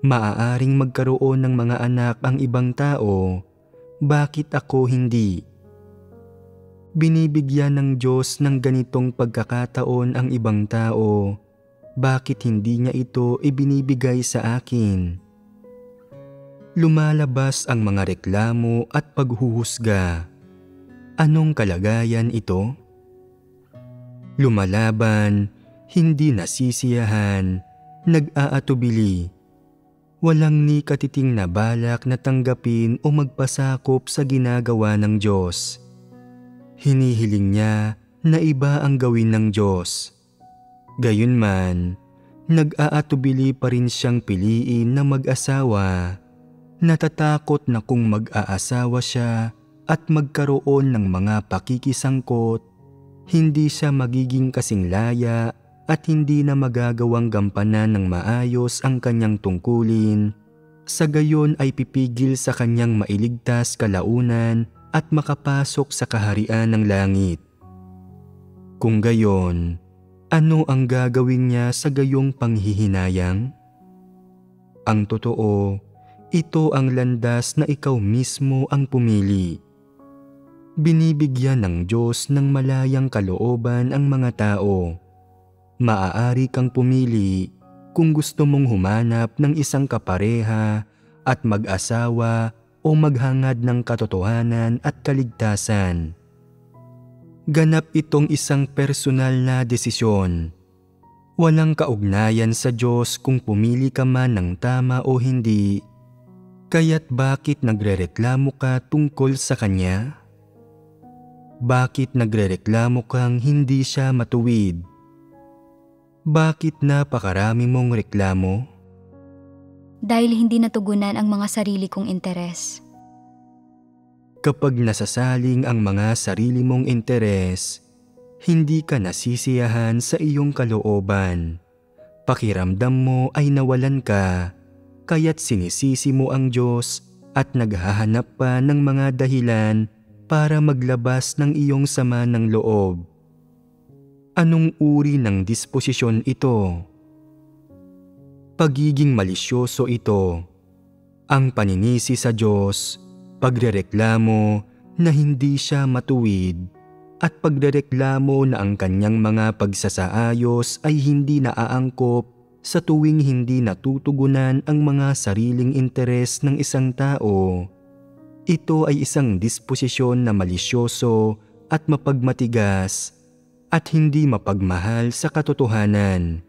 Maaaring magkaroon ng mga anak ang ibang tao, bakit ako hindi? Binibigyan ng Diyos ng ganitong pagkakataon ang ibang tao, bakit hindi niya ito ibinibigay sa akin? Lumalabas ang mga reklamo at paghuhusga. Anong kalagayan ito? Lumalaban, hindi nasisiyahan, nag-aatubili. Walang ni katiting na balak na tanggapin o magpasakop sa ginagawa ng Diyos. Hinihiling niya na iba ang gawin ng Diyos. Gayunman, nag-aatubili pa rin siyang piliin na mag-asawa. Natatakot na kung mag-aasawa siya at magkaroon ng mga pakikisangkot, hindi siya magiging kasing laya at hindi na magagawang gampanan ng maayos ang kanyang tungkulin. Sa gayon ay pipigil sa kanyang mailigtas kalaunan at makapasok sa kaharian ng langit. Kung gayon, ano ang gagawin niya sa gayong panghihinayang? Ang totoo, ito ang landas na ikaw mismo ang pumili. Binibigyan ng Diyos ng malayang kalooban ang mga tao. Maaari kang pumili kung gusto mong humanap ng isang kapareha at mag-asawa o maghangad ng katotohanan at kaligtasan. Ganap itong isang personal na desisyon. Walang kaugnayan sa Diyos kung pumili ka man ng tama o hindi. Kaya't bakit nagrereklamo ka tungkol sa Kanya? Bakit nagrereklamo kang hindi siya matuwid? Bakit napakarami mong reklamo? Dahil hindi natugunan ang mga sarili kong interes. Kapag nasasaling ang mga sarili mong interes, hindi ka nasisiyahan sa iyong kalooban. Pakiramdam mo ay nawalan ka, kaya't sinisisi mo ang Diyos at naghahanap pa ng mga dahilan para maglabas ng iyong sama ng loob. Anong uri ng disposisyon ito? Pagiging malisyoso ito. Ang paninisi sa Diyos, pagrereklamo na hindi siya matuwid, at pagrereklamo na ang kanyang mga pagsasaayos ay hindi naaangkop sa tuwing hindi natutugunan ang mga sariling interes ng isang tao. Ito ay isang disposisyon na malisyoso at mapagmatigas at hindi mapagmahal sa katotohanan.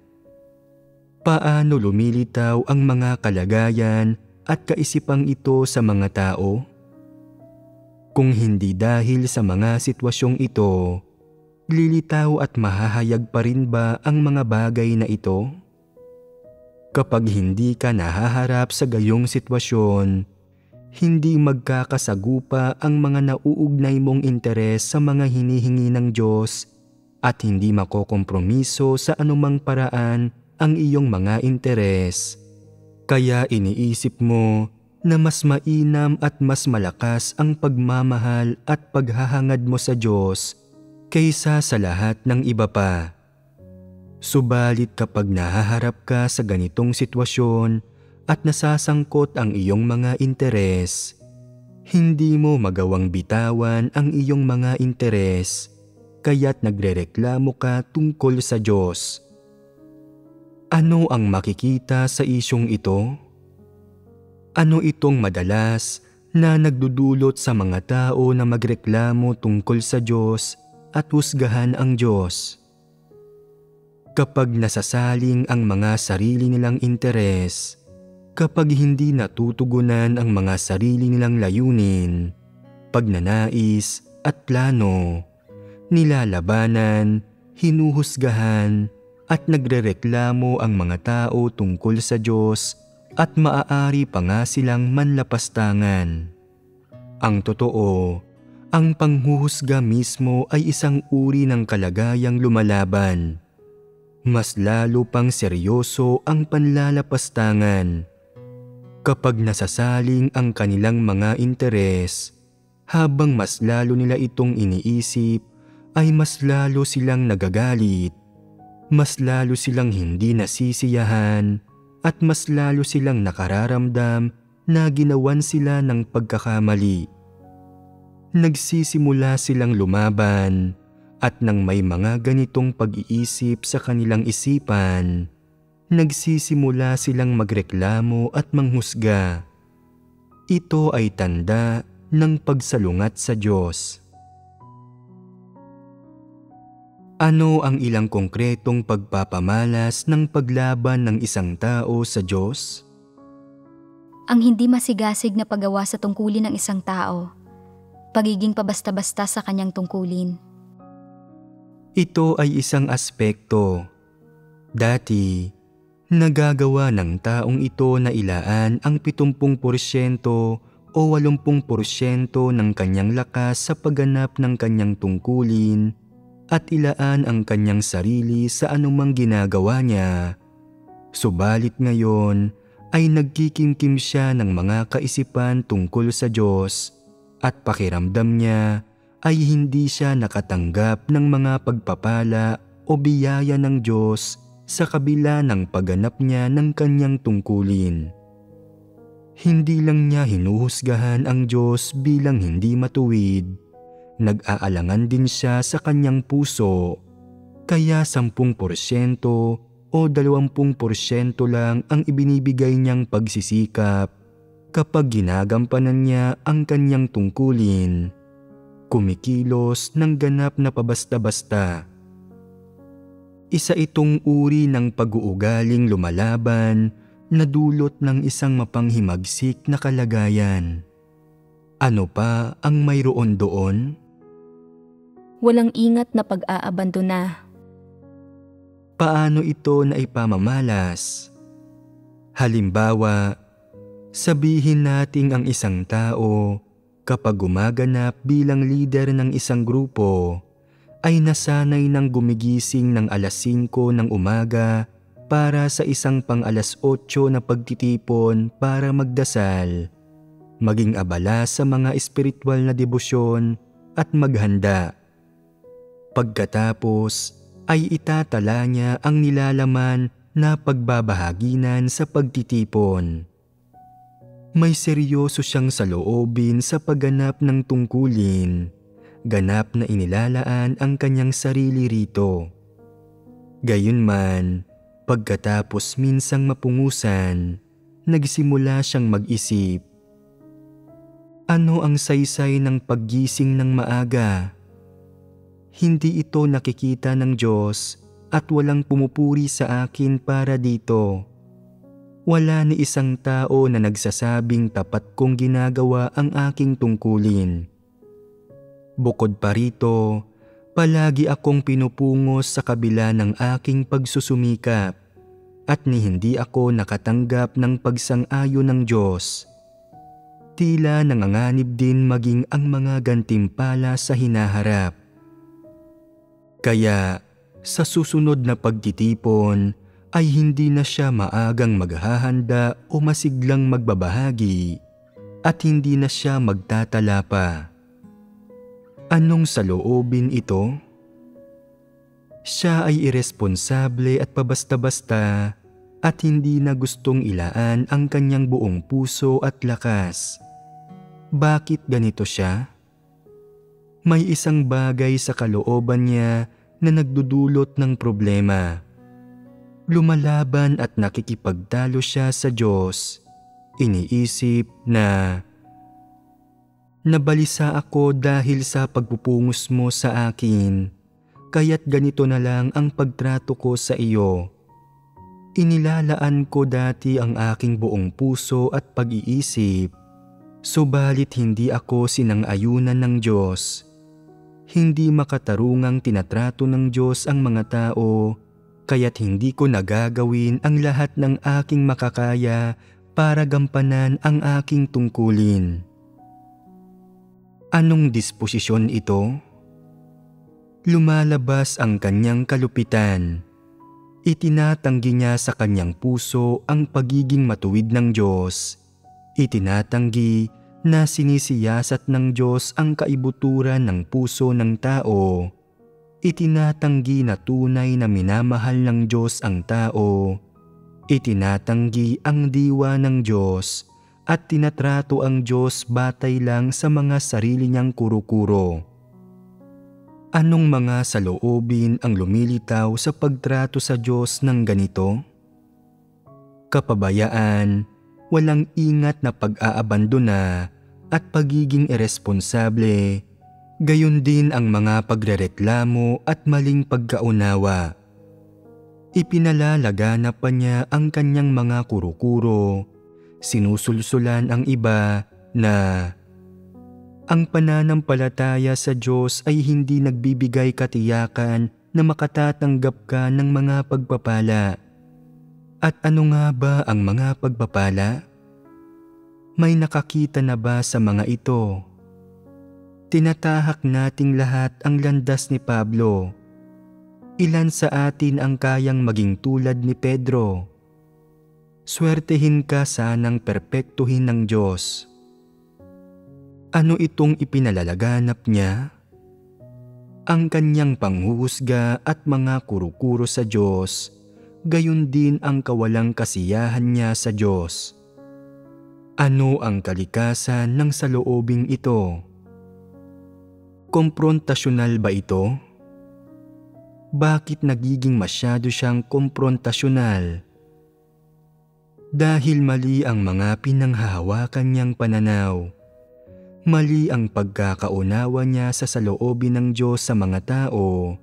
Paano lumilitaw ang mga kalagayan at kaisipang ito sa mga tao? Kung hindi dahil sa mga sitwasyong ito, lilitaw at mahahayag pa rin ba ang mga bagay na ito? Kapag hindi ka nahaharap sa gayong sitwasyon, hindi magkakasagupa ang mga nauugnay mong interes sa mga hinihingi ng Diyos at hindi makokompromiso sa anumang paraan ang iyong mga interes. Kaya iniisip mo na mas mainam at mas malakas ang pagmamahal at paghahangad mo sa Diyos kaysa sa lahat ng iba pa. Subalit kapag nahaharap ka sa ganitong sitwasyon at nasasangkot ang iyong mga interes, hindi mo magawang bitawan ang iyong mga interes, kaya't nagrereklamo ka tungkol sa Diyos. Ano ang makikita sa isyong ito? Ano itong madalas na nagdudulot sa mga tao na magreklamo tungkol sa Diyos at husgahan ang Diyos? Kapag nasasaling ang mga sarili nilang interes, kapag hindi natutugunan ang mga sarili nilang layunin, pagnanais at plano, nilalabanan, hinuhusgahan, at nagrereklamo ang mga tao tungkol sa Diyos at maaari pa nga silang manlapastangan. Ang totoo, ang panghuhusga mismo ay isang uri ng kalagayang lumalaban. Mas lalo pang seryoso ang panlalapastangan kapag nasasaling ang kanilang mga interes. Habang mas lalo nila itong iniisip, ay mas lalo silang nagagalit, mas lalo silang hindi nasisiyahan, at mas lalo silang nakararamdam na ginawan sila ng pagkakamali. Nagsisimula silang lumaban, at nang may mga ganitong pag-iisip sa kanilang isipan, nagsisimula silang magreklamo at manghusga. Ito ay tanda ng pagsalungat sa Diyos. Ano ang ilang konkretong pagpapamalas ng paglaban ng isang tao sa Diyos? Ang hindi masigasig na paggawa sa tungkulin ng isang tao, pagiging pabasta-basta sa kanyang tungkulin. Ito ay isang aspekto. Dati, nagagawa ng taong ito na ilaan ang 70% o 80% ng kanyang lakas sa pagganap ng kanyang tungkulin at ilaan ang kanyang sarili sa anumang ginagawa niya. Subalit ngayon ay nagkikimkim siya ng mga kaisipan tungkol sa Diyos at pakiramdam niya ay hindi siya nakatanggap ng mga pagpapala o biyaya ng Diyos sa kabila ng pagganap niya ng kanyang tungkulin. Hindi lang niya hinuhusgahan ang Diyos bilang hindi matuwid, nag-aalangan din siya sa kanyang puso, kaya 10% o 20% lang ang ibinibigay niyang pagsisikap kapag ginagampanan niya ang kanyang tungkulin, kumikilos ng ganap na pabasta-basta. Isa itong uri ng pag-uugaling lumalaban na dulot ng isang mapanghimagsik na kalagayan. Ano pa ang mayroon doon? Walang ingat na pag-aabandona. Paano ito na ipamamalas? Halimbawa, sabihin nating ang isang tao kapag gumaganap bilang leader ng isang grupo ay nasanay ng gumigising ng alas 5 ng umaga para sa isang pang alas 8 na pagtitipon para magdasal, maging abala sa mga espiritual na debosyon at maghanda. Pagkatapos ay itatala niya ang nilalaman na pagbabahaginan sa pagtitipon. May seryoso siyang saloobin sa pagganap ng tungkulin, ganap na inilalaan ang kanyang sarili rito. Gayunman, pagkatapos minsang mapungusan, nagsimula siyang mag-isip. Ano ang saysay ng paggising ng maaga? Hindi ito nakikita ng Diyos at walang pumupuri sa akin para dito. Wala ni isang tao na nagsasabing tapat kong ginagawa ang aking tungkulin. Bukod pa rito, palagi akong pinupungos sa kabila ng aking pagsusumikap at ni hindi ako nakatanggap ng pagsang-ayon ng Diyos. Tila nanganganib din maging ang mga gantimpala sa hinaharap. Kaya sa susunod na pagtitipon ay hindi na siya maagang maghahanda o masiglang magbabahagi at hindi na siya magtatala pa. Anong saloobin ito? Siya ay iresponsable at pabasta-basta at hindi na gustong ilaan ang kanyang buong puso at lakas. Bakit ganito siya? May isang bagay sa kalooban niya na nagdudulot ng problema. Lumalaban at nakikipagtalo siya sa Diyos. Iniisip na, nabalisa ako dahil sa pagpupungos mo sa akin, kaya't ganito na lang ang pagtrato ko sa iyo. Inilalaan ko dati ang aking buong puso at pag-iisip, subalit hindi ako sinang-ayunan ng Diyos. Hindi makatarungang tinatrato ng Diyos ang mga tao, kaya't hindi ko nagagawin ang lahat ng aking makakaya para gampanan ang aking tungkulin. Anong disposisyon ito? Lumalabas ang kanyang kalupitan. Itinatanggi niya sa kanyang puso ang pagiging matuwid ng Diyos. Itinatanggi na sinisiyasat ng Diyos ang kaibuturan ng puso ng tao. Itinatanggi na tunay na minamahal ng Diyos ang tao. Itinatanggi ang diwa ng Diyos at tinatrato ang Diyos batay lang sa mga sarili niyang kuro-kuro. Anong mga saloobin ang lumilitaw sa pagtrato sa Diyos ng ganito? Kapabayaan, walang ingat na pag-aabandona at pagiging iresponsable. Gayon din ang mga pagrereklamo at maling pagkaunawa. Ipinalalaganap pa niya ang kanyang mga kuro-kuro. Sinusulsulan ang iba na ang pananampalataya sa Diyos ay hindi nagbibigay katiyakan na makatatanggap ka ng mga pagpapala. At ano nga ba ang mga pagpapala? May nakakita na ba sa mga ito? Tinatahak nating lahat ang landas ni Pablo. Ilan sa atin ang kayang maging tulad ni Pedro? Swertehin ka sanang perpektuhin ng Diyos. Ano itong ipinalalaganap niya? Ang kanyang panghuhusga at mga kuro-kuro sa Diyos, gayon din ang kawalang kasiyahan niya sa Diyos. Ano ang kalikasan ng saloobing ito? Komprontasyonal ba ito? Bakit nagiging masyado siyang komprontasyonal? Dahil mali ang mga pinanghahawakan niyang pananaw. Mali ang pagkakaunawa niya sa saloobin ng Diyos sa mga tao,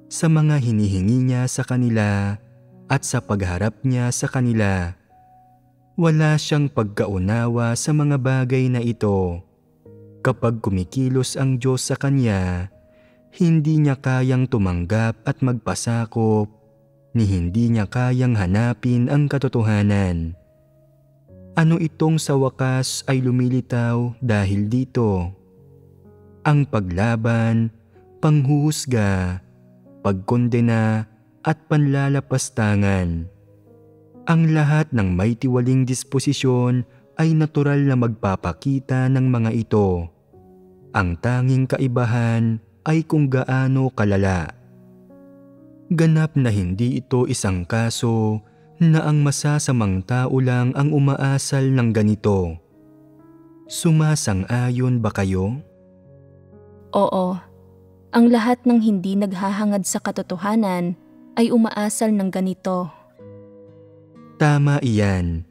sa mga hinihingi niya sa kanila, at sa pagharap niya sa kanila. Wala siyang pagkaunawa sa mga bagay na ito. Kapag kumikilos ang Diyos sa kanya, hindi niya kayang tumanggap at magpasakop, ni hindi niya kayang hanapin ang katotohanan. Ano itong sa wakas ay lumilitaw dahil dito? Ang paglaban, panghuhusga, pagkondena at panlalapastangan. Ang lahat ng may tiwaling disposisyon ay natural na magpapakita ng mga ito. Ang tanging kaibahan ay kung gaano kalala. Ganap na hindi ito isang kaso na ang masasamang tao lang ang umaasal ng ganito. Sumasang-ayon ba kayo? Oo, ang lahat ng hindi naghahangad sa katotohanan ay umaasal ng ganito. Tama iyan.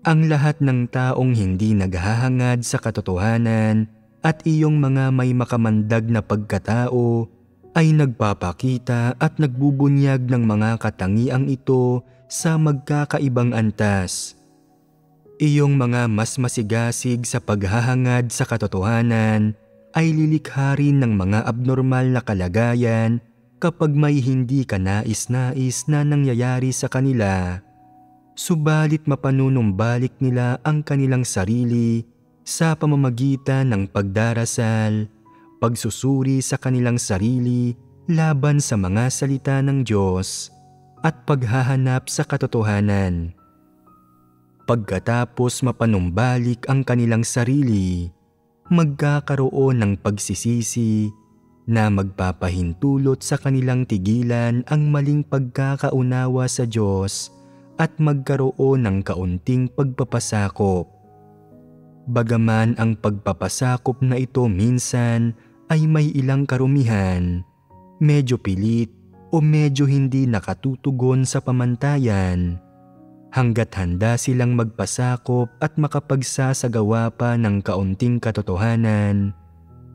Ang lahat ng taong hindi naghahangad sa katotohanan at iyong mga may makamandag na pagkatao ay nagpapakita at nagbubunyag ng mga katangiang ito sa magkakaibang antas. Iyong mga mas masigasig sa paghahangad sa katotohanan ay lilikha rin ng mga abnormal na kalagayan kapag may hindi kanais-nais na nangyayari sa kanila. Subalit mapanunumbalik nila ang kanilang sarili sa pamamagitan ng pagdarasal, pagsusuri sa kanilang sarili laban sa mga salita ng Diyos at paghahanap sa katotohanan. Pagkatapos mapanumbalik ang kanilang sarili, magkakaroon ng pagsisisi na magpapahintulot sa kanilang tigilan ang maling pagkakaunawa sa Diyos at magkaroon ng kaunting pagpapasakop. Bagaman ang pagpapasakop na ito minsan ay may ilang karumihan, medyo pilit o medyo hindi nakatutugon sa pamantayan, hanggat handa silang magpasakop at makapagsasagawa pa ng kaunting katotohanan,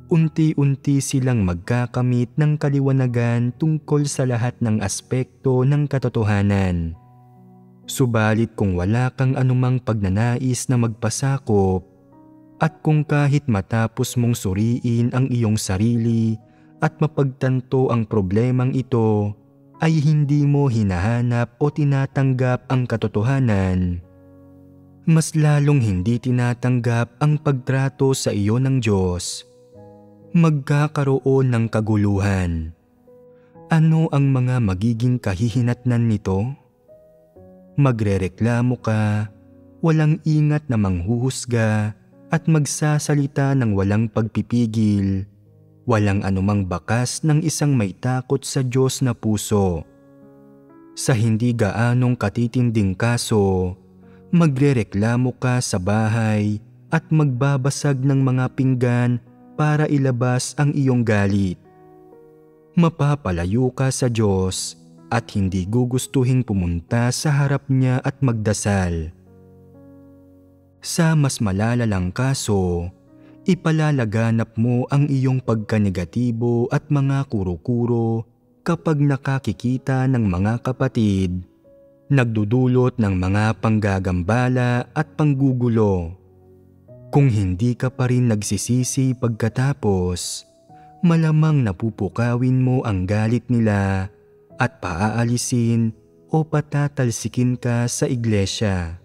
unti-unti silang magkakamit ng kaliwanagan tungkol sa lahat ng aspekto ng katotohanan. Subalit kung wala kang anumang pagnanais na magpasakop, at kung kahit matapos mong suriin ang iyong sarili at mapagtanto ang problemang ito, ay hindi mo hinahanap o tinatanggap ang katotohanan, mas lalong hindi tinatanggap ang pagtrato sa iyo ng Diyos, magkakaroon ng kaguluhan. Ano ang mga magiging kahihinatnan nito? Magrereklamo ka, walang ingat na manghuhusga at magsasalita ng walang pagpipigil, walang anumang bakas ng isang may takot sa Diyos na puso. Sa hindi gaanong katitinding kaso, magrereklamo ka sa bahay at magbabasag ng mga pinggan para ilabas ang iyong galit. Mapapalayo ka sa Diyos at hindi gugustuhing pumunta sa harap niya at magdasal. Sa mas malalalang kaso, ipalalaganap mo ang iyong pagkanegatibo at mga kuro-kuro kapag nakakikita ng mga kapatid, nagdudulot ng mga panggagambala at panggugulo. Kung hindi ka pa rin nagsisisi pagkatapos, malamang napupukawin mo ang galit nila at paaalisin o patatalsikin ka sa iglesia.